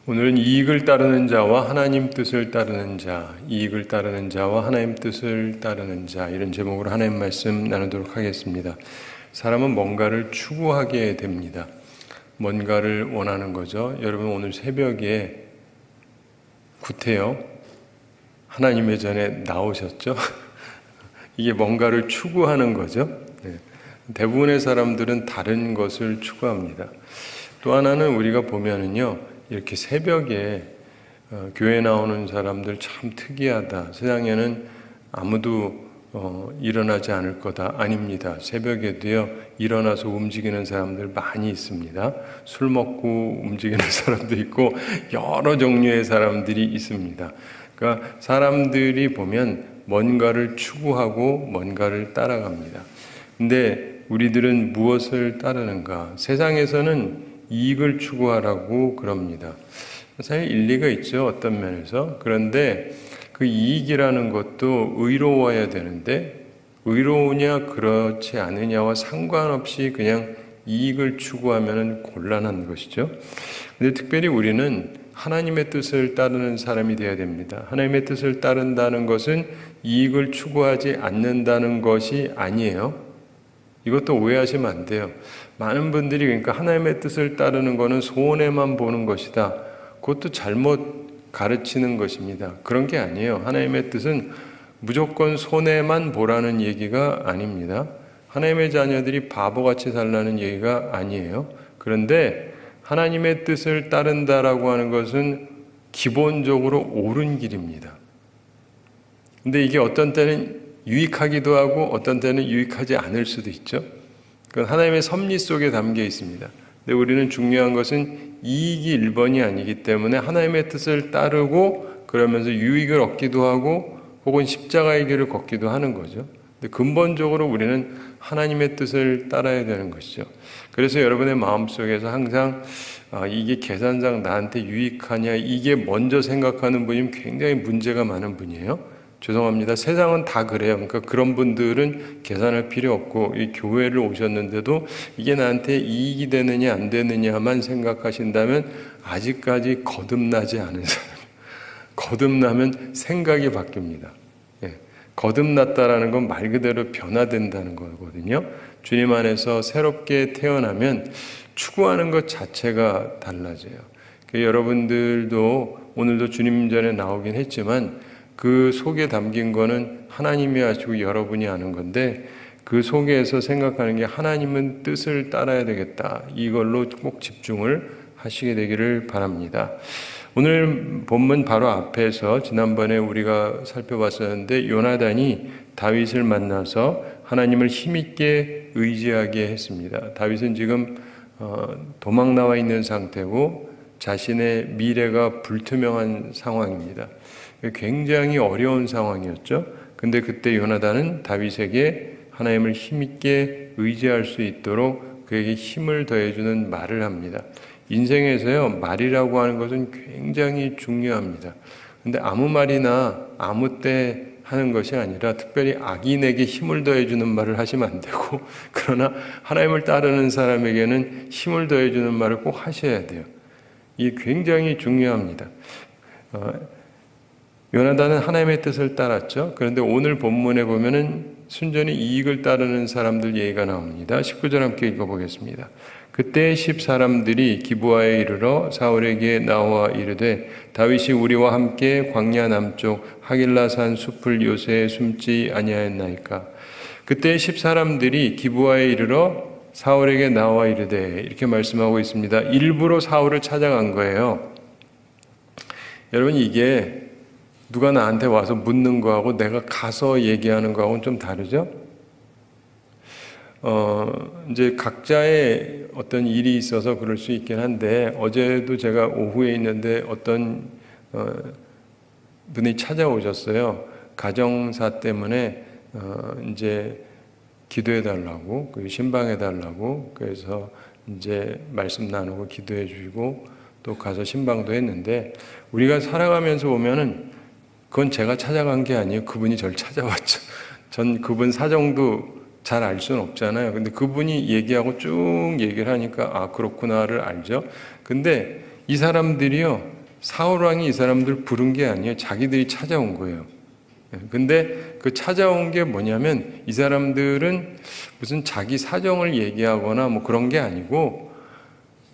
오늘은 이익을 따르는 자와 하나님 뜻을 따르는 자, 이익을 따르는 자와 하나님 뜻을 따르는 자, 이런 제목으로 하나님 말씀 나누도록 하겠습니다. 사람은 뭔가를 추구하게 됩니다. 뭔가를 원하는 거죠. 여러분 오늘 새벽에 구태여 하나님의 전에 나오셨죠? 이게 뭔가를 추구하는 거죠. 대부분의 사람들은 다른 것을 추구합니다. 또 하나는 우리가 보면은요, 이렇게 새벽에 교회 나오는 사람들 참 특이하다. 세상에는 아무도 일어나지 않을 거다. 아닙니다. 새벽에도요, 일어나서 움직이는 사람들 많이 있습니다. 술 먹고 움직이는 사람도 있고 여러 종류의 사람들이 있습니다. 그러니까 사람들이 보면 뭔가를 추구하고 뭔가를 따라갑니다. 근데 우리들은 무엇을 따르는가? 세상에서는 이익을 추구하라고 그럽니다. 사실 일리가 있죠, 어떤 면에서. 그런데 그 이익이라는 것도 의로워야 되는데 의로우냐 그렇지 않으냐와 상관없이 그냥 이익을 추구하면 곤란한 것이죠. 근데 특별히 우리는 하나님의 뜻을 따르는 사람이 되어야 됩니다. 하나님의 뜻을 따른다는 것은 이익을 추구하지 않는다는 것이 아니에요. 이것도 오해하시면 안 돼요. 많은 분들이 그러니까 하나님의 뜻을 따르는 것은 손해만 보는 것이다. 그것도 잘못 가르치는 것입니다. 그런 게 아니에요. 하나님의 뜻은 무조건 손해만 보라는 얘기가 아닙니다. 하나님의 자녀들이 바보같이 살라는 얘기가 아니에요. 그런데 하나님의 뜻을 따른다라고 하는 것은 기본적으로 옳은 길입니다. 근데 이게 어떤 때는 유익하기도 하고 어떤 때는 유익하지 않을 수도 있죠. 그건 하나님의 섭리 속에 담겨 있습니다. 근데 우리는 중요한 것은 이익이 1번이 아니기 때문에 하나님의 뜻을 따르고 그러면서 유익을 얻기도 하고 혹은 십자가의 길을 걷기도 하는 거죠. 근데 근본적으로 우리는 하나님의 뜻을 따라야 되는 것이죠. 그래서 여러분의 마음속에서 항상 이게 계산상 나한테 유익하냐 이게 먼저 생각하는 분이면 굉장히 문제가 많은 분이에요. 죄송합니다. 세상은 다 그래요. 그러니까 그런 분들은 계산할 필요 없고 이 교회를 오셨는데도 이게 나한테 이익이 되느냐 안 되느냐만 생각하신다면 아직까지 거듭나지 않은 사람. 거듭나면 생각이 바뀝니다. 거듭났다라는 건 말 그대로 변화된다는 거거든요. 주님 안에서 새롭게 태어나면 추구하는 것 자체가 달라져요. 여러분들도 오늘도 주님 전에 나오긴 했지만 그 속에 담긴 거는 하나님이 하시고 여러분이 하는 건데 그 속에서 생각하는 게 하나님은 뜻을 따라야 되겠다. 이걸로 꼭 집중을 하시게 되기를 바랍니다. 오늘 본문 바로 앞에서 지난번에 우리가 살펴봤었는데 요나단이 다윗을 만나서 하나님을 힘있게 의지하게 했습니다. 다윗은 지금 도망 나와 있는 상태고 자신의 미래가 불투명한 상황입니다. 굉장히 어려운 상황이었죠. 근데 그때 요나단은 다윗에게 하나님을 힘있게 의지할 수 있도록 그에게 힘을 더해주는 말을 합니다. 인생에서요, 말이라고 하는 것은 굉장히 중요합니다. 근데 아무 말이나 아무 때 하는 것이 아니라 특별히 악인에게 힘을 더해주는 말을 하시면 안 되고 그러나 하나님을 따르는 사람에게는 힘을 더해주는 말을 꼭 하셔야 돼요. 이게 굉장히 중요합니다. 요나단은 하나님의 뜻을 따랐죠. 그런데 오늘 본문에 보면은 순전히 이익을 따르는 사람들 얘기가 나옵니다. 19절 함께 읽어보겠습니다. 그때 10사람들이 기브아에 이르러 사울에게 나와 이르되 다윗이 우리와 함께 광야 남쪽 하길라산 숲을 요새에 숨지 아니하였나이까. 그때 10사람들이 기브아에 이르러 사울에게 나와 이르되 이렇게 말씀하고 있습니다. 일부러 사울을 찾아간 거예요. 여러분 이게 누가 나한테 와서 묻는 거하고 내가 가서 얘기하는 거하고는 좀 다르죠? 이제 각자의 어떤 일이 있어서 그럴 수 있긴 한데 어제도 제가 오후에 있는데 어떤 분이 찾아오셨어요. 가정사 때문에 이제 기도해 달라고, 신방해 달라고, 그래서 이제 말씀 나누고 기도해 주시고 또 가서 신방도 했는데 우리가 살아가면서 보면은 그건 제가 찾아간 게 아니에요. 그분이 저를 찾아왔죠. 전 그분 사정도 잘 알 수는 없잖아요. 근데 그분이 얘기하고 쭉 얘기를 하니까 아 그렇구나를 알죠. 근데 이 사람들이요 사울 왕이 이 사람들 부른 게 아니에요. 자기들이 찾아온 거예요. 근데 그 찾아온 게 뭐냐면 이 사람들은 무슨 자기 사정을 얘기하거나 뭐 그런 게 아니고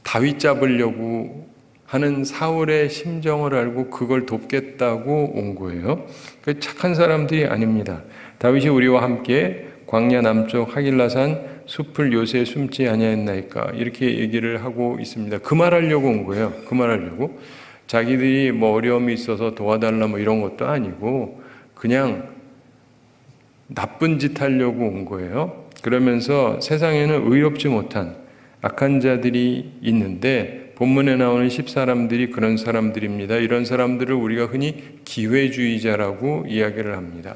다윗 잡으려고 하는 사울의 심정을 알고 그걸 돕겠다고 온 거예요. 그 착한 사람들이 아닙니다. 다윗이 우리와 함께 광야 남쪽 하길라산 숲을 요새 숨지 아니하였나이까 이렇게 얘기를 하고 있습니다. 그 말하려고 온 거예요. 그 말하려고. 자기들이 뭐 어려움이 있어서 도와달라 뭐 이런 것도 아니고 그냥 나쁜 짓 하려고 온 거예요. 그러면서 세상에는 의롭지 못한 악한 자들이 있는데 본문에 나오는 10사람들이 그런 사람들입니다. 이런 사람들을 우리가 흔히 기회주의자라고 이야기를 합니다.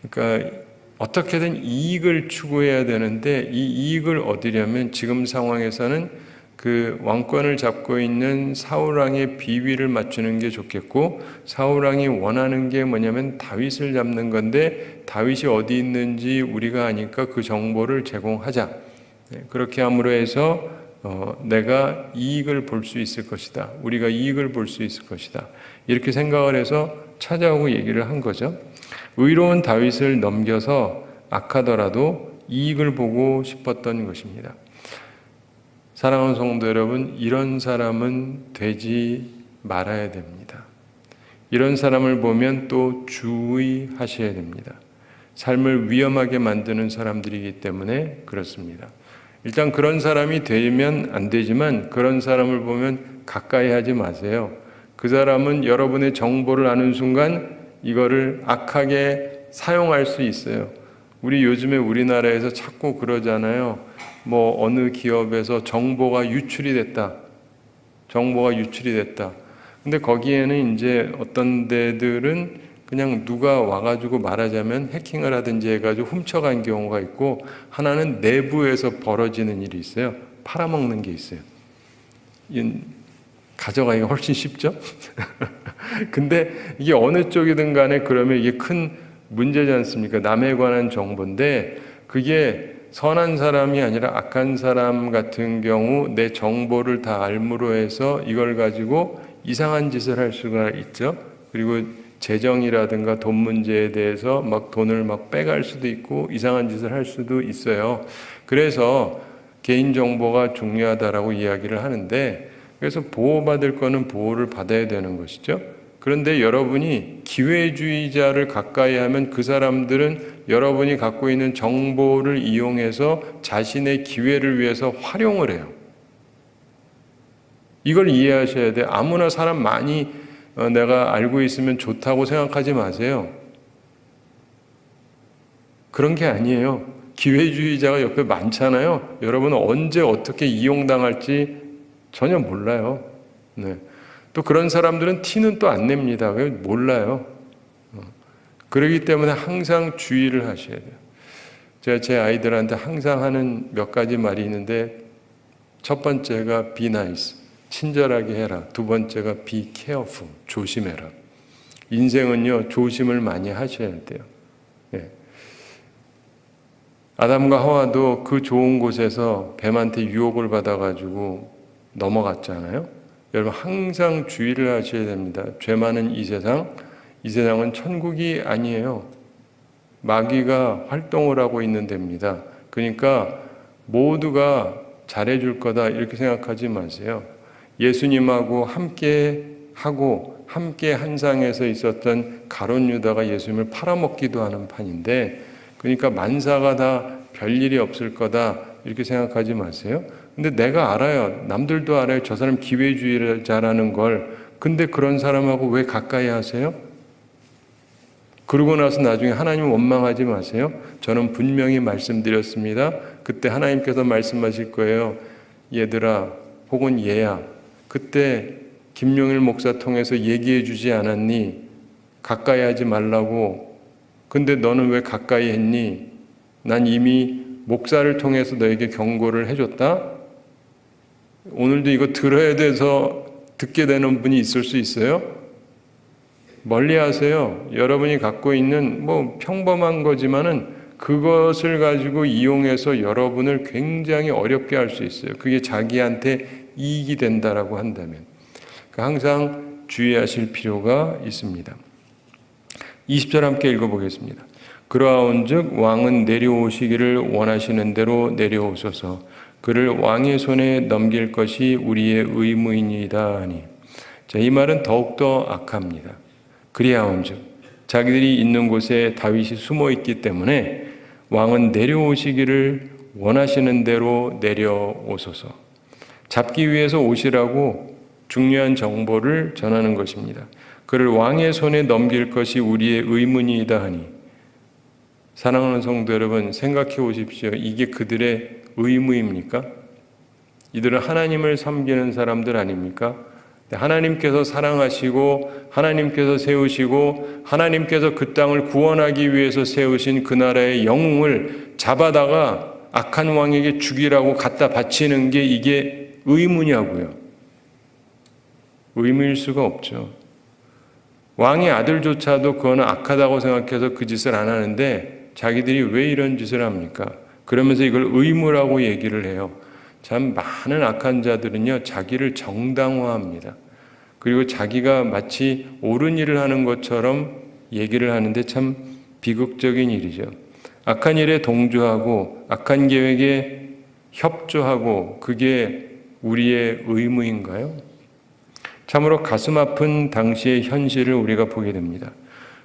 그러니까 어떻게든 이익을 추구해야 되는데 이 이익을 얻으려면 지금 상황에서는 그 왕권을 잡고 있는 사울왕의 비위를 맞추는 게 좋겠고 사울왕이 원하는 게 뭐냐면 다윗을 잡는 건데 다윗이 어디 있는지 우리가 아니까 그 정보를 제공하자. 그렇게 함으로 해서 내가 이익을 볼 수 있을 것이다. 우리가 이익을 볼 수 있을 것이다. 이렇게 생각을 해서 찾아오고 얘기를 한 거죠. 의로운 다윗을 넘겨서 악하더라도 이익을 보고 싶었던 것입니다. 사랑하는 성도 여러분, 이런 사람은 되지 말아야 됩니다. 이런 사람을 보면 또 주의하셔야 됩니다. 삶을 위험하게 만드는 사람들이기 때문에 그렇습니다. 일단 그런 사람이 되면 안 되지만 그런 사람을 보면 가까이 하지 마세요. 그 사람은 여러분의 정보를 아는 순간 이거를 악하게 사용할 수 있어요. 우리 요즘에 우리나라에서 자꾸 그러잖아요. 뭐 어느 기업에서 정보가 유출이 됐다. 정보가 유출이 됐다. 근데 거기에는 이제 어떤 데들은 그냥 누가 와가지고 말하자면 해킹을 하든지 해가지고 훔쳐간 경우가 있고 하나는 내부에서 벌어지는 일이 있어요. 팔아먹는 게 있어요. 가져가기가 훨씬 쉽죠? 근데 이게 어느 쪽이든 간에 그러면 이게 큰 문제지 않습니까? 남에 관한 정보인데 그게 선한 사람이 아니라 악한 사람 같은 경우 내 정보를 다 알므로 해서 이걸 가지고 이상한 짓을 할 수가 있죠. 그리고 재정이라든가 돈 문제에 대해서 막 돈을 막 빼갈 수도 있고 이상한 짓을 할 수도 있어요. 그래서 개인정보가 중요하다라고 이야기를 하는데 그래서 보호받을 거는 보호를 받아야 되는 것이죠. 그런데 여러분이 기회주의자를 가까이 하면 그 사람들은 여러분이 갖고 있는 정보를 이용해서 자신의 기회를 위해서 활용을 해요. 이걸 이해하셔야 돼요. 아무나 사람 많이 내가 알고 있으면 좋다고 생각하지 마세요. 그런 게 아니에요. 기회주의자가 옆에 많잖아요. 여러분은 언제 어떻게 이용당할지 전혀 몰라요. 네. 또 그런 사람들은 티는 또 안 냅니다. 왜 몰라요. 그렇기 때문에 항상 주의를 하셔야 돼요. 제가 제 아이들한테 항상 하는 몇 가지 말이 있는데 첫 번째가 be nice, 친절하게 해라. 두 번째가 be careful, 조심해라. 인생은요, 조심을 많이 하셔야 돼요. 예. 아담과 하와도 그 좋은 곳에서 뱀한테 유혹을 받아가지고 넘어갔잖아요. 여러분 항상 주의를 하셔야 됩니다. 죄 많은 이 세상은 천국이 아니에요. 마귀가 활동을 하고 있는 데입니다. 그러니까 모두가 잘해줄 거다 이렇게 생각하지 마세요. 예수님하고 함께 하고 함께 한 상에서 있었던 가룟 유다가 예수님을 팔아먹기도 하는 판인데 그러니까 만사가 다 별일이 없을 거다 이렇게 생각하지 마세요. 근데 내가 알아요. 남들도 알아요. 저 사람 기회주의자라는 걸. 근데 그런 사람하고 왜 가까이 하세요? 그러고 나서 나중에 하나님 원망하지 마세요. 저는 분명히 말씀드렸습니다. 그때 하나님께서 말씀하실 거예요. 얘들아 혹은 얘야 그때 김용일 목사 통해서 얘기해 주지 않았니? 가까이 하지 말라고. 근데 너는 왜 가까이 했니? 난 이미 목사를 통해서 너에게 경고를 해줬다. 오늘도 이거 들어야 돼서 듣게 되는 분이 있을 수 있어요? 멀리 하세요. 여러분이 갖고 있는 뭐 평범한 거지만은 그것을 가지고 이용해서 여러분을 굉장히 어렵게 할 수 있어요. 그게 자기한테 이익이 된다라고 한다면. 항상 주의하실 필요가 있습니다. 20절 함께 읽어보겠습니다. 그러하온즉 왕은 내려오시기를 원하시는 대로 내려오소서. 그를 왕의 손에 넘길 것이 우리의 의무이니이다 하니. 자, 이 말은 더욱더 악합니다. 그리하온즉 자기들이 있는 곳에 다윗이 숨어 있기 때문에 왕은 내려오시기를 원하시는 대로 내려오소서. 잡기 위해서 오시라고 중요한 정보를 전하는 것입니다. 그를 왕의 손에 넘길 것이 우리의 의문이다 하니. 사랑하는 성도 여러분, 생각해 보십시오. 이게 그들의 의무입니까? 이들은 하나님을 섬기는 사람들 아닙니까? 하나님께서 사랑하시고 하나님께서 세우시고 하나님께서 그 땅을 구원하기 위해서 세우신 그 나라의 영웅을 잡아다가 악한 왕에게 죽이라고 갖다 바치는 게 이게 의무냐고요. 의무일 수가 없죠. 왕의 아들조차도 그거는 악하다고 생각해서 그 짓을 안 하는데 자기들이 왜 이런 짓을 합니까? 그러면서 이걸 의무라고 얘기를 해요. 참 많은 악한 자들은요, 자기를 정당화합니다. 그리고 자기가 마치 옳은 일을 하는 것처럼 얘기를 하는데 참 비극적인 일이죠. 악한 일에 동조하고 악한 계획에 협조하고 그게 우리의 의무인가요? 참으로 가슴 아픈 당시의 현실을 우리가 보게 됩니다.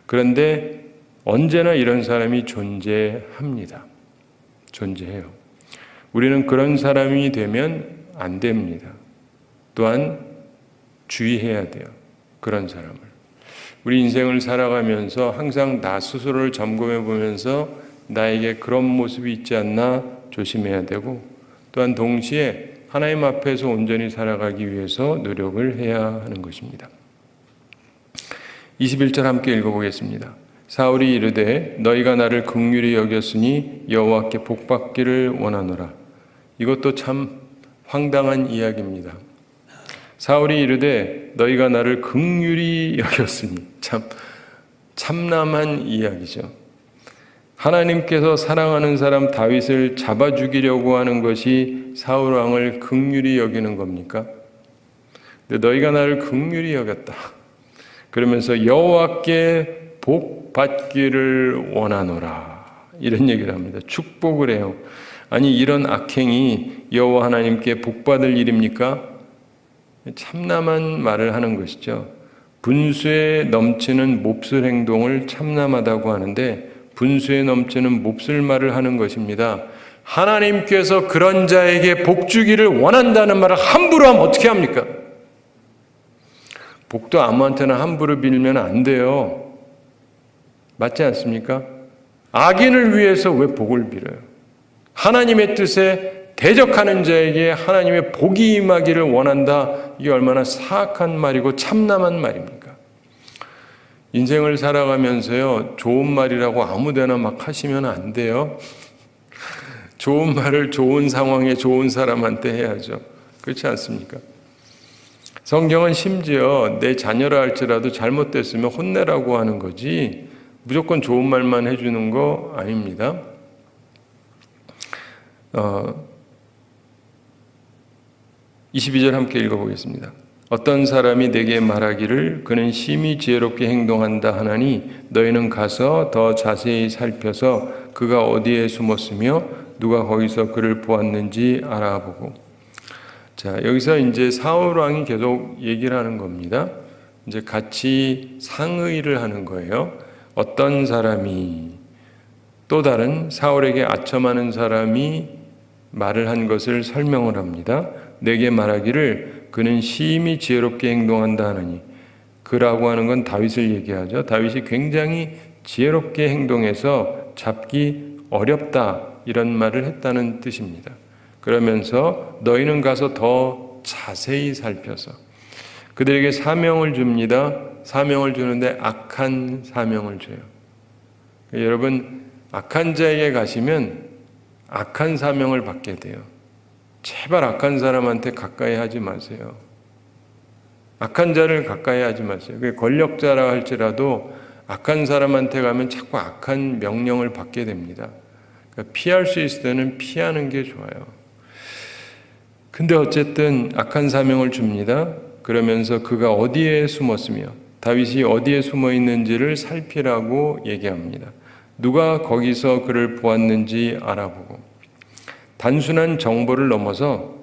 그런데 언제나 이런 사람이 존재합니다. 존재해요. 우리는 그런 사람이 되면 안 됩니다. 또한 주의해야 돼요. 그런 사람을. 우리 인생을 살아가면서 항상 나 스스로를 점검해 보면서 나에게 그런 모습이 있지 않나 조심해야 되고, 또한 동시에 하나님 앞에서 온전히 살아가기 위해서 노력을 해야 하는 것입니다. 21절 함께 읽어보겠습니다. 사울이 이르되 너희가 나를 긍휼히 여겼으니 여호와께 복받기를 원하노라. 이것도 참 황당한 이야기입니다. 사울이 이르되 너희가 나를 긍휼히 여겼으니 참 참남한 이야기죠. 하나님께서 사랑하는 사람 다윗을 잡아 죽이려고 하는 것이 사울 왕을 긍휼히 여기는 겁니까? 근데 너희가 나를 긍휼히 여겼다. 그러면서 여호와께 복 받기를 원하노라. 이런 얘기를 합니다. 축복을 해요. 아니 이런 악행이 여호와 하나님께 복 받을 일입니까? 참남한 말을 하는 것이죠. 분수에 넘치는 몹쓸 행동을 참남하다고 하는데 분수에 넘치는 몹쓸 말을 하는 것입니다. 하나님께서 그런 자에게 복 주기를 원한다는 말을 함부로 하면 어떻게 합니까? 복도 아무한테나 함부로 빌면 안 돼요. 맞지 않습니까? 악인을 위해서 왜 복을 빌어요? 하나님의 뜻에 대적하는 자에게 하나님의 복이 임하기를 원한다. 이게 얼마나 사악한 말이고 참남한 말입니까? 인생을 살아가면서요, 좋은 말이라고 아무데나 막 하시면 안 돼요. 좋은 말을 좋은 상황에 좋은 사람한테 해야죠. 그렇지 않습니까? 성경은 심지어 내 자녀라 할지라도 잘못됐으면 혼내라고 하는 거지 무조건 좋은 말만 해주는 거 아닙니다. 22절 함께 읽어보겠습니다. 어떤 사람이 내게 말하기를 그는 심히 지혜롭게 행동한다 하나니 너희는 가서 더 자세히 살펴서 그가 어디에 숨었으며 누가 거기서 그를 보았는지 알아보고. 자, 여기서 이제 사울 왕이 계속 얘기를 하는 겁니다. 이제 같이 상의를 하는 거예요. 어떤 사람이, 또 다른 사울에게 아첨하는 사람이 말을 한 것을 설명을 합니다. 내게 말하기를 그는 심히 지혜롭게 행동한다 하느니, 그라고 하는 건 다윗을 얘기하죠. 다윗이 굉장히 지혜롭게 행동해서 잡기 어렵다 이런 말을 했다는 뜻입니다. 그러면서 너희는 가서 더 자세히 살펴서 그들에게 사명을 줍니다. 사명을 주는데 악한 사명을 줘요. 여러분, 악한 자에게 가시면 악한 사명을 받게 돼요. 제발 악한 사람한테 가까이 하지 마세요. 악한 자를 가까이 하지 마세요. 권력자라 할지라도 악한 사람한테 가면 자꾸 악한 명령을 받게 됩니다. 그러니까 피할 수 있을 때는 피하는 게 좋아요. 근데 어쨌든 악한 사명을 줍니다. 그러면서 그가 어디에 숨었으며 다윗이 어디에 숨어 있는지를 살피라고 얘기합니다. 누가 거기서 그를 보았는지 알아보고 단순한 정보를 넘어서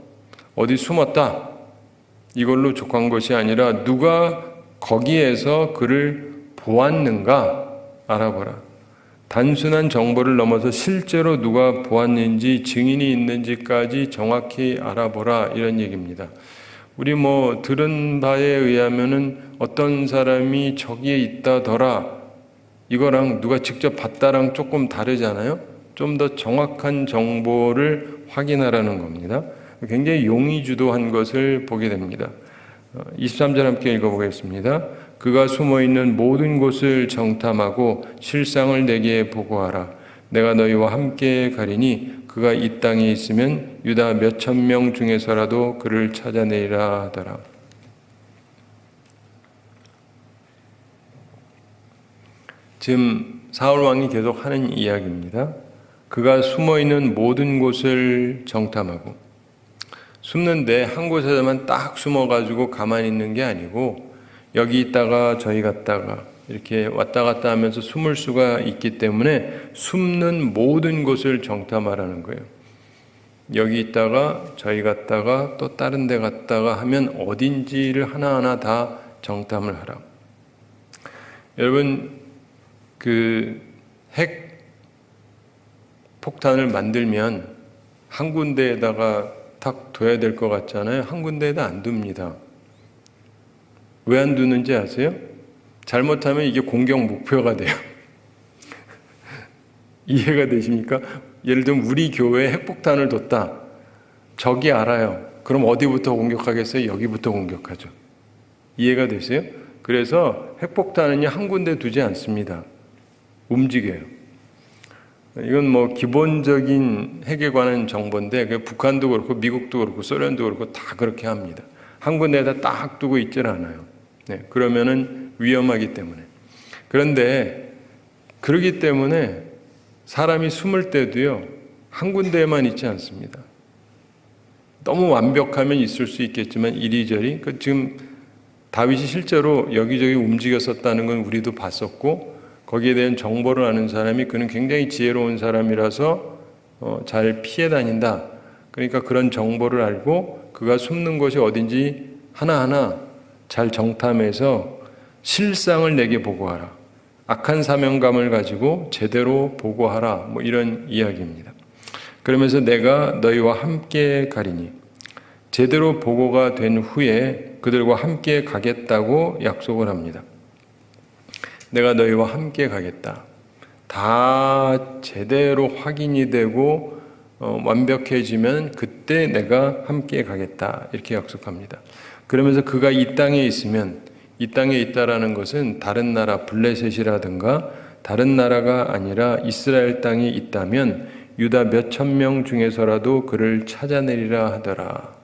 어디 숨었다 이걸로 족한 것이 아니라 누가 거기에서 그를 보았는가 알아보라. 단순한 정보를 넘어서 실제로 누가 보았는지 증인이 있는지까지 정확히 알아보라 이런 얘기입니다. 우리 들은 바에 의하면은 어떤 사람이 저기에 있다더라 이거랑 누가 직접 봤다랑 조금 다르잖아요. 좀 더 정확한 정보를 확인하라는 겁니다. 굉장히 용의주도한 것을 보게 됩니다. 23절 함께 읽어보겠습니다. 그가 숨어있는 모든 곳을 정탐하고 실상을 내게 보고하라. 내가 너희와 함께 가리니 그가 이 땅에 있으면 유다 몇천 명 중에서라도 그를 찾아내리라 하더라. 지금 사울 왕이 계속 하는 이야기입니다. 그가 숨어있는 모든 곳을 정탐하고 숨는데 한 곳에서만 딱 숨어가지고 가만히 있는 게 아니고 여기 있다가 저기 갔다가 이렇게 왔다 갔다 하면서 숨을 수가 있기 때문에 숨는 모든 곳을 정탐하라는 거예요. 여기 있다가 저기 갔다가 또 다른 데 갔다가 하면 어딘지를 하나하나 다 정탐을 하라. 여러분 핵 폭탄을 만들면 한 군데에다가 탁 둬야 될 것 같잖아요. 한 군데에다 안 둡니다. 왜 안 두는지 아세요? 잘못하면 이게 공격 목표가 돼요. 이해가 되십니까? 예를 들면 우리 교회에 핵폭탄을 뒀다. 적이 알아요. 그럼 어디부터 공격하겠어요? 여기부터 공격하죠. 이해가 되세요? 그래서 핵폭탄은요 한 군데 두지 않습니다. 움직여요. 이건 기본적인 핵에 관한 정보인데 북한도 그렇고 미국도 그렇고 소련도 그렇고 다 그렇게 합니다. 한 군데에다 딱 두고 있질 않아요. 네, 그러면은 위험하기 때문에. 그런데 그러기 때문에 사람이 숨을 때도요 한 군데에만 있지 않습니다. 너무 완벽하면 있을 수 있겠지만 이리저리 지금 다윗이 실제로 여기저기 움직였었다는 건 우리도 봤었고 거기에 대한 정보를 아는 사람이 그는 굉장히 지혜로운 사람이라서 잘 피해 다닌다. 그러니까 그런 정보를 알고 그가 숨는 곳이 어딘지 하나하나 잘 정탐해서 실상을 내게 보고하라. 악한 사명감을 가지고 제대로 보고하라. 이런 이야기입니다. 그러면서 내가 너희와 함께 가리니 제대로 보고가 된 후에 그들과 함께 가겠다고 약속을 합니다. 내가 너희와 함께 가겠다. 다 제대로 확인이 되고 완벽해지면 그때 내가 함께 가겠다. 이렇게 약속합니다. 그러면서 그가 이 땅에 있으면 이 땅에 있다라는 것은 다른 나라 블레셋이라든가 다른 나라가 아니라 이스라엘 땅에 있다면 유다 몇천 명 중에서라도 그를 찾아내리라 하더라.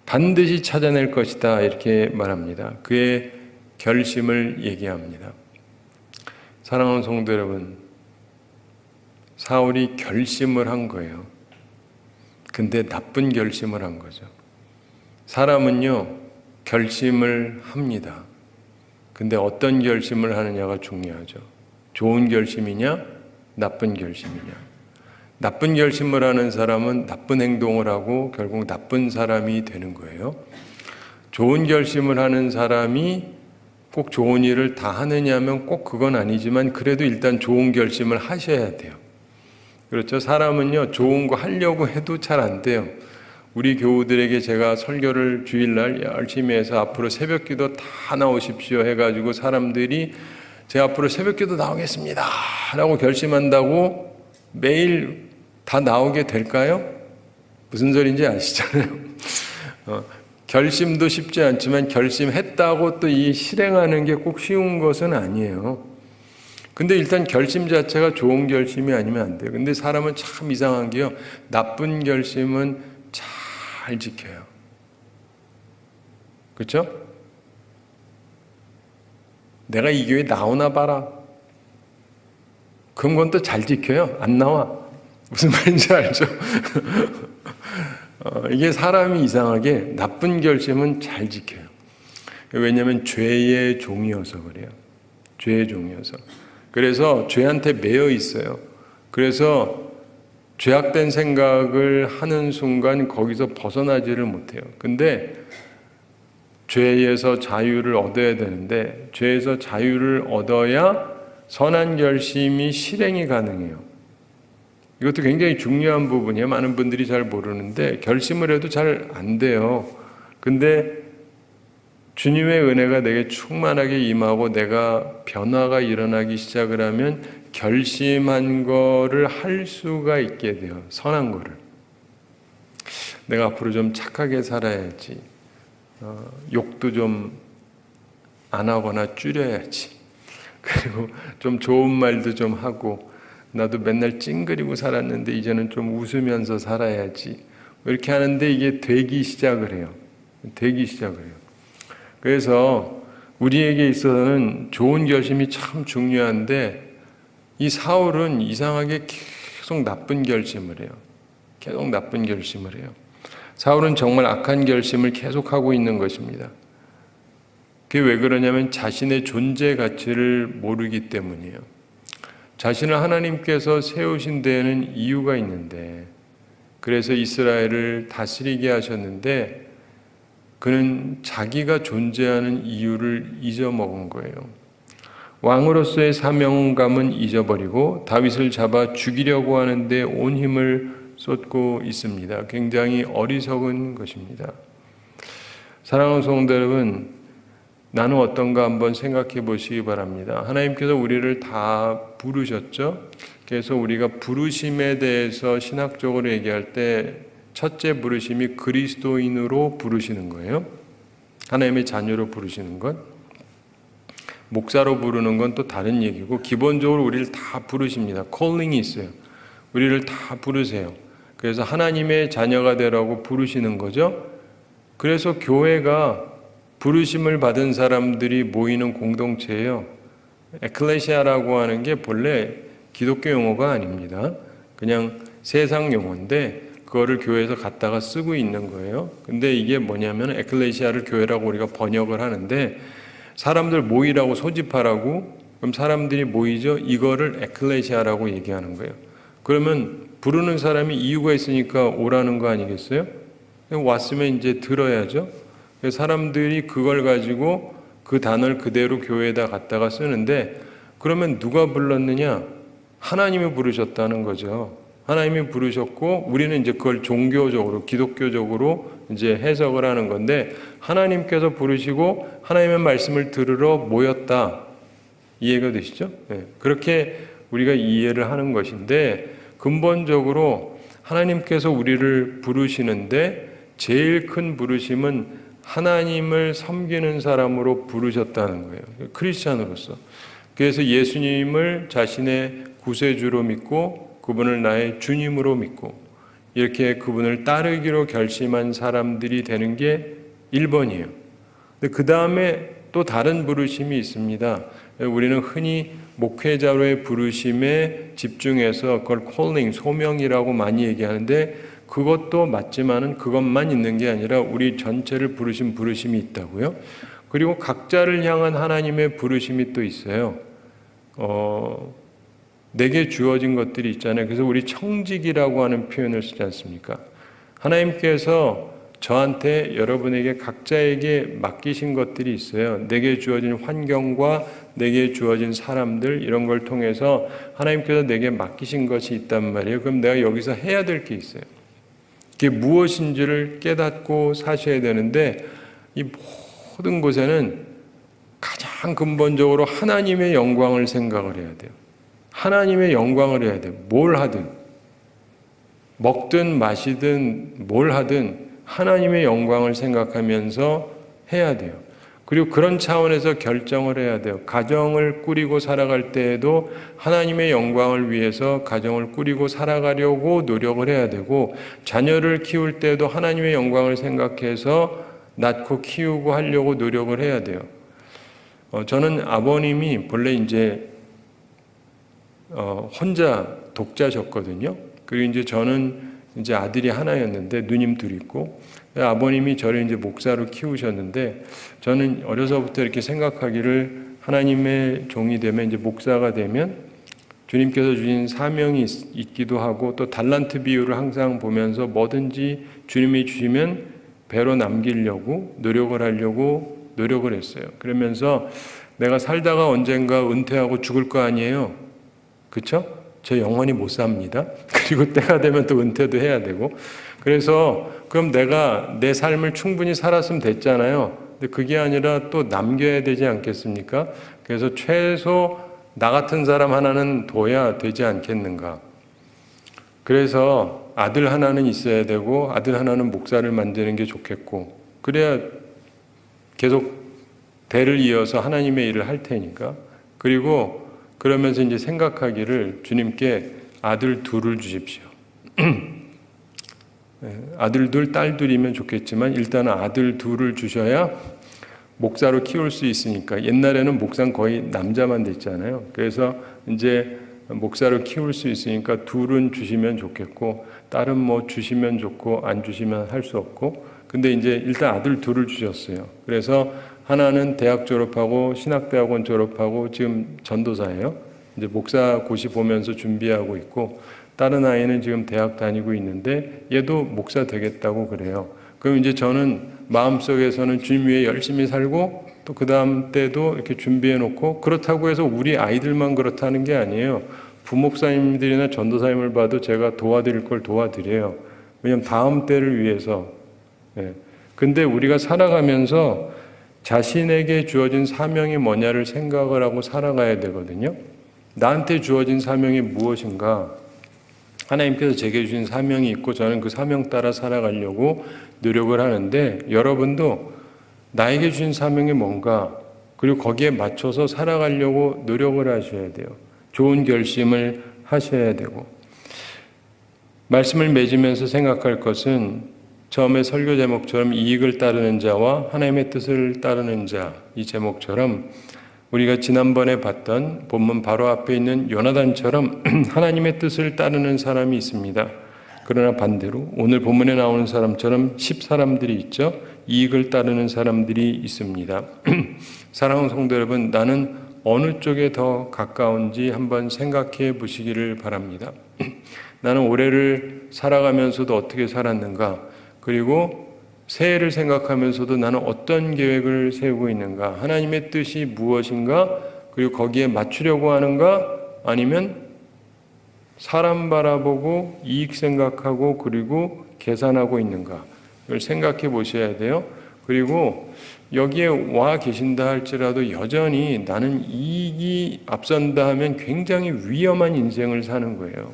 반드시 찾아낼 것이다. 이렇게 말합니다. 그의 결심을 얘기합니다. 사랑하는 성도 여러분, 사울이 결심을 한 거예요. 근데 나쁜 결심을 한 거죠. 사람은요, 결심을 합니다. 근데 어떤 결심을 하느냐가 중요하죠. 좋은 결심이냐, 나쁜 결심이냐. 나쁜 결심을 하는 사람은 나쁜 행동을 하고 결국 나쁜 사람이 되는 거예요. 좋은 결심을 하는 사람이 꼭 좋은 일을 다 하느냐 하면 꼭 그건 아니지만 그래도 일단 좋은 결심을 하셔야 돼요. 그렇죠? 사람은요, 좋은 거 하려고 해도 잘 안 돼요. 우리 교우들에게 제가 설교를 주일날 열심히 해서 앞으로 새벽기도 다 나오십시오 해가지고 사람들이 제 앞으로 새벽기도 나오겠습니다 라고 결심한다고 매일 다 나오게 될까요? 무슨 소리인지 아시잖아요. 결심도 쉽지 않지만 결심했다고 또 이 실행하는 게 꼭 쉬운 것은 아니에요. 근데 일단 결심 자체가 좋은 결심이 아니면 안 돼요. 근데 사람은 참 이상한 게요. 나쁜 결심은 잘 지켜요. 그렇죠? 내가 이 교회 나오나 봐라. 그런 건 또 잘 지켜요. 안 나와. 무슨 말인지 알죠? 이게 사람이 이상하게 나쁜 결심은 잘 지켜요. 왜냐하면 죄의 종이어서 그래요. 죄의 종이어서. 그래서 죄한테 매여 있어요. 그래서 죄악된 생각을 하는 순간 거기서 벗어나지를 못해요. 근데 죄에서 자유를 얻어야 되는데 죄에서 자유를 얻어야 선한 결심이 실행이 가능해요. 이것도 굉장히 중요한 부분이에요. 많은 분들이 잘 모르는데 결심을 해도 잘 안 돼요. 근데 주님의 은혜가 내게 충만하게 임하고 내가 변화가 일어나기 시작을 하면 결심한 거를 할 수가 있게 돼요. 선한 거를. 내가 앞으로 좀 착하게 살아야지. 욕도 좀 안 하거나 줄여야지. 그리고 좀 좋은 말도 좀 하고 나도 맨날 찡그리고 살았는데 이제는 좀 웃으면서 살아야지. 이렇게 하는데 이게 되기 시작을 해요. 되기 시작을 해요. 그래서 우리에게 있어서는 좋은 결심이 참 중요한데 이 사울은 이상하게 계속 나쁜 결심을 해요. 계속 나쁜 결심을 해요. 사울은 정말 악한 결심을 계속하고 있는 것입니다. 그게 왜 그러냐면 자신의 존재 가치를 모르기 때문이에요. 자신을 하나님께서 세우신 데에는 이유가 있는데 그래서 이스라엘을 다스리게 하셨는데 그는 자기가 존재하는 이유를 잊어먹은 거예요. 왕으로서의 사명감은 잊어버리고 다윗을 잡아 죽이려고 하는데 온 힘을 쏟고 있습니다. 굉장히 어리석은 것입니다. 사랑하는 성도 여러분, 나는 어떤가 한번 생각해 보시기 바랍니다. 하나님께서 우리를 다 부르셨죠? 그래서 우리가 부르심에 대해서 신학적으로 얘기할 때 첫째 부르심이 그리스도인으로 부르시는 거예요. 하나님의 자녀로 부르시는 것. 목사로 부르는 건 또 다른 얘기고 기본적으로 우리를 다 부르십니다. 콜링이 있어요. 우리를 다 부르세요. 그래서 하나님의 자녀가 되라고 부르시는 거죠. 그래서 교회가 부르심을 받은 사람들이 모이는 공동체예요. 에클레시아라고 하는 게 본래 기독교 용어가 아닙니다. 그냥 세상 용어인데 그거를 교회에서 갖다가 쓰고 있는 거예요. 근데 이게 뭐냐면 에클레시아를 교회라고 우리가 번역을 하는데 사람들 모이라고 소집하라고 그럼 사람들이 모이죠. 이거를 에클레시아라고 얘기하는 거예요. 그러면 부르는 사람이 이유가 있으니까 오라는 거 아니겠어요? 왔으면 이제 들어야죠. 사람들이 그걸 가지고 그 단어를 그대로 교회에다 갖다가 쓰는데 그러면 누가 불렀느냐? 하나님이 부르셨다는 거죠. 하나님이 부르셨고 우리는 이제 그걸 종교적으로 기독교적으로 이제 해석을 하는 건데 하나님께서 부르시고 하나님의 말씀을 들으러 모였다. 이해가 되시죠? 네. 그렇게 우리가 이해를 하는 것인데 근본적으로 하나님께서 우리를 부르시는데 제일 큰 부르심은 하나님을 섬기는 사람으로 부르셨다는 거예요. 크리스찬으로서. 그래서 예수님을 자신의 구세주로 믿고 그분을 나의 주님으로 믿고 이렇게 그분을 따르기로 결심한 사람들이 되는 게 1번이에요. 근데 그 다음에 또 다른 부르심이 있습니다. 우리는 흔히 목회자로의 부르심에 집중해서 그걸 콜링, 소명이라고 많이 얘기하는데 그것도 맞지만은 그것만 있는 게 아니라 우리 전체를 부르신 부르심이 있다고요. 그리고 각자를 향한 하나님의 부르심이 또 있어요. 내게 주어진 것들이 있잖아요. 그래서 우리 청직이라고 하는 표현을 쓰지 않습니까? 하나님께서 저한테 여러분에게 각자에게 맡기신 것들이 있어요. 내게 주어진 환경과 내게 주어진 사람들 이런 걸 통해서 하나님께서 내게 맡기신 것이 있단 말이에요. 그럼 내가 여기서 해야 될 게 있어요. 그게 무엇인지를 깨닫고 사셔야 되는데 이 모든 곳에는 가장 근본적으로 하나님의 영광을 생각을 해야 돼요. 하나님의 영광을 해야 돼요. 뭘 하든 먹든 마시든 뭘 하든 하나님의 영광을 생각하면서 해야 돼요. 그리고 그런 차원에서 결정을 해야 돼요. 가정을 꾸리고 살아갈 때에도 하나님의 영광을 위해서 가정을 꾸리고 살아가려고 노력을 해야 되고 자녀를 키울 때도 하나님의 영광을 생각해서 낳고 키우고 하려고 노력을 해야 돼요. 저는 아버님이 본래 이제 혼자 독자셨거든요. 그리고 이제 저는 이제 아들이 하나였는데 누님 둘이 있고, 아버님이 저를 이제 목사로 키우셨는데, 저는 어려서부터 이렇게 생각하기를 하나님의 종이 되면, 이제 목사가 되면 주님께서 주신 사명이 있기도 하고, 또 달란트 비유를 항상 보면서 뭐든지 주님이 주시면 배로 남기려고 노력을 하려고 노력을 했어요. 그러면서 내가 살다가 언젠가 은퇴하고 죽을 거 아니에요. 그렇죠? 저 영원히 못 삽니다. 그리고 때가 되면 또 은퇴도 해야 되고. 그래서 그럼 내가 내 삶을 충분히 살았으면 됐잖아요. 근데 그게 아니라 또 남겨야 되지 않겠습니까? 그래서 최소 나 같은 사람 하나는 둬야 되지 않겠는가. 그래서 아들 하나는 있어야 되고 아들 하나는 목사를 만드는 게 좋겠고, 그래야 계속 대를 이어서 하나님의 일을 할 테니까. 그리고 그러면서 이제 생각하기를 주님께 아들 둘을 주십시오. 아들 둘, 딸 둘이면 좋겠지만 일단은 아들 둘을 주셔야 목사로 키울 수 있으니까. 옛날에는 목사는 거의 남자만 됐잖아요. 그래서 이제 목사로 키울 수 있으니까 둘은 주시면 좋겠고, 딸은 뭐 주시면 좋고 안 주시면 할 수 없고. 근데 이제 일단 아들 둘을 주셨어요. 그래서 하나는 대학 졸업하고 신학대학원 졸업하고 지금 전도사예요. 이제 목사 고시 보면서 준비하고 있고, 다른 아이는 지금 대학 다니고 있는데 얘도 목사 되겠다고 그래요. 그럼 이제 저는 마음속에서는 주님 위해 열심히 살고, 또 그 다음 때도 이렇게 준비해 놓고, 그렇다고 해서 우리 아이들만 그렇다는 게 아니에요. 부목사님들이나 전도사님을 봐도 제가 도와드릴 걸 도와드려요. 왜냐하면 다음 때를 위해서. 근데 우리가 살아가면서 자신에게 주어진 사명이 뭐냐를 생각을 하고 살아가야 되거든요. 나한테 주어진 사명이 무엇인가? 하나님께서 제게 주신 사명이 있고 저는 그 사명 따라 살아가려고 노력을 하는데, 여러분도 나에게 주신 사명이 뭔가, 그리고 거기에 맞춰서 살아가려고 노력을 하셔야 돼요. 좋은 결심을 하셔야 되고. 말씀을 맺으면서 생각할 것은 처음에 설교 제목처럼 이익을 따르는 자와 하나님의 뜻을 따르는 자, 이 제목처럼 우리가 지난번에 봤던 본문 바로 앞에 있는 요나단처럼 하나님의 뜻을 따르는 사람이 있습니다. 그러나 반대로 오늘 본문에 나오는 사람처럼 10사람들이 있죠. 이익을 따르는 사람들이 있습니다. 사랑하는 성도 여러분, 나는 어느 쪽에 더 가까운지 한번 생각해 보시기를 바랍니다. 나는 올해를 살아가면서도 어떻게 살았는가, 그리고 새해를 생각하면서도 나는 어떤 계획을 세우고 있는가, 하나님의 뜻이 무엇인가, 그리고 거기에 맞추려고 하는가, 아니면 사람 바라보고 이익 생각하고 그리고 계산하고 있는가, 이걸 생각해 보셔야 돼요. 그리고 여기에 와 계신다 할지라도 여전히 나는 이익이 앞선다 하면 굉장히 위험한 인생을 사는 거예요.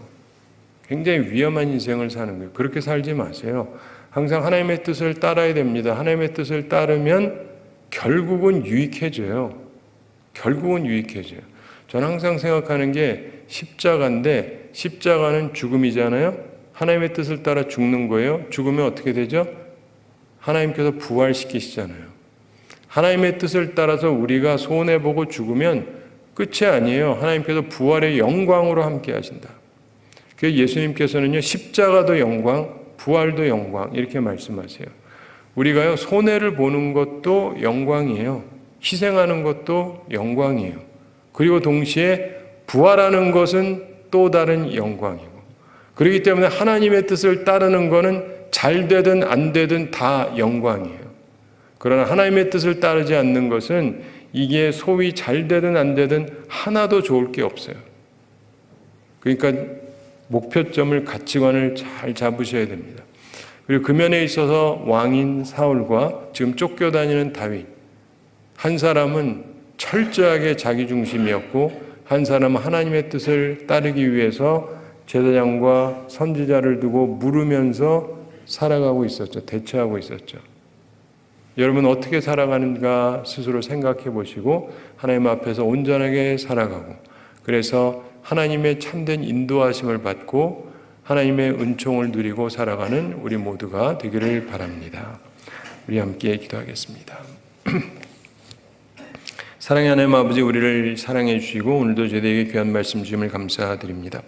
굉장히 위험한 인생을 사는 거예요. 그렇게 살지 마세요. 항상 하나님의 뜻을 따라야 됩니다. 하나님의 뜻을 따르면 결국은 유익해져요. 결국은 유익해져요. 저는 항상 생각하는 게 십자가인데, 십자가는 죽음이잖아요. 하나님의 뜻을 따라 죽는 거예요. 죽으면 어떻게 되죠? 하나님께서 부활시키시잖아요. 하나님의 뜻을 따라서 우리가 손해보고 죽으면 끝이 아니에요. 하나님께서 부활의 영광으로 함께 하신다. 그래서 예수님께서는요, 십자가도 영광, 부활도 영광, 이렇게 말씀하세요. 우리가요, 손해를 보는 것도 영광이에요. 희생하는 것도 영광이에요. 그리고 동시에 부활하는 것은 또 다른 영광이고, 그렇기 때문에 하나님의 뜻을 따르는 것은 잘 되든 안 되든 다 영광이에요. 그러나 하나님의 뜻을 따르지 않는 것은 이게 소위 잘 되든 안 되든 하나도 좋을 게 없어요. 그러니까 목표점을, 가치관을 잘 잡으셔야 됩니다. 그리고 그 면에 있어서 왕인 사울과 지금 쫓겨다니는 다윗, 한 사람은 철저하게 자기 중심이었고 한 사람은 하나님의 뜻을 따르기 위해서 제사장과 선지자를 두고 물으면서 살아가고 있었죠. 대처하고 있었죠. 여러분 어떻게 살아가는가 스스로 생각해 보시고 하나님 앞에서 온전하게 살아가고, 그래서 하나님의 참된 인도하심을 받고 하나님의 은총을 누리고 살아가는 우리 모두가 되기를 바랍니다. 우리 함께 기도하겠습니다. 사랑의 하나님 아버지, 우리를 사랑해 주시고 오늘도 저희에게 귀한 말씀 주심을 감사드립니다.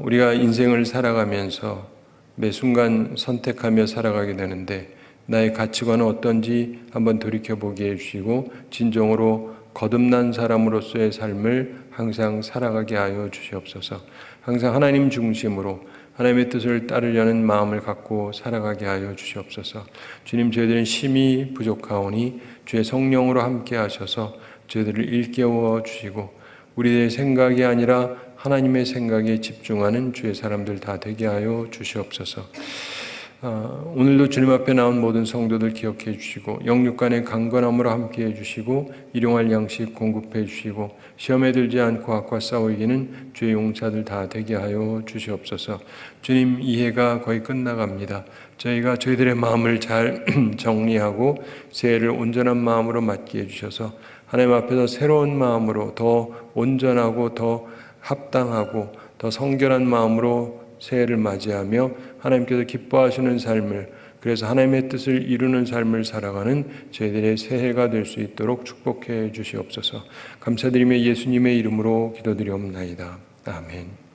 우리가 인생을 살아가면서 매 순간 선택하며 살아가게 되는데 나의 가치관은 어떤지 한번 돌이켜보게 해주시고 진정으로 거듭난 사람으로서의 삶을 항상 살아가게 하여 주시옵소서. 항상 하나님 중심으로 하나님의 뜻을 따르려는 마음을 갖고 살아가게 하여 주시옵소서. 주님, 저희들은 심히 부족하오니 주의 성령으로 함께 하셔서 저희들을 일깨워 주시고 우리의 생각이 아니라 하나님의 생각에 집중하는 주의 사람들 다 되게 하여 주시옵소서. 오늘도 주님 앞에 나온 모든 성도들 기억해 주시고 영육간의 강건함으로 함께 해주시고 일용할 양식 공급해 주시고 시험에 들지 않고 악과 싸워 이기는 주의 용사들 다 되게 하여 주시옵소서. 주님, 이 해가 거의 끝나갑니다. 저희가 저희들의 마음을 잘 정리하고 새해를 온전한 마음으로 맞게 해주셔서 하나님 앞에서 새로운 마음으로 더 온전하고 더 합당하고 더 성결한 마음으로 새해를 맞이하며 하나님께서 기뻐하시는 삶을, 그래서 하나님의 뜻을 이루는 삶을 살아가는 저희들의 새해가 될 수 있도록 축복해 주시옵소서. 감사드리며 예수님의 이름으로 기도드리옵나이다. 아멘.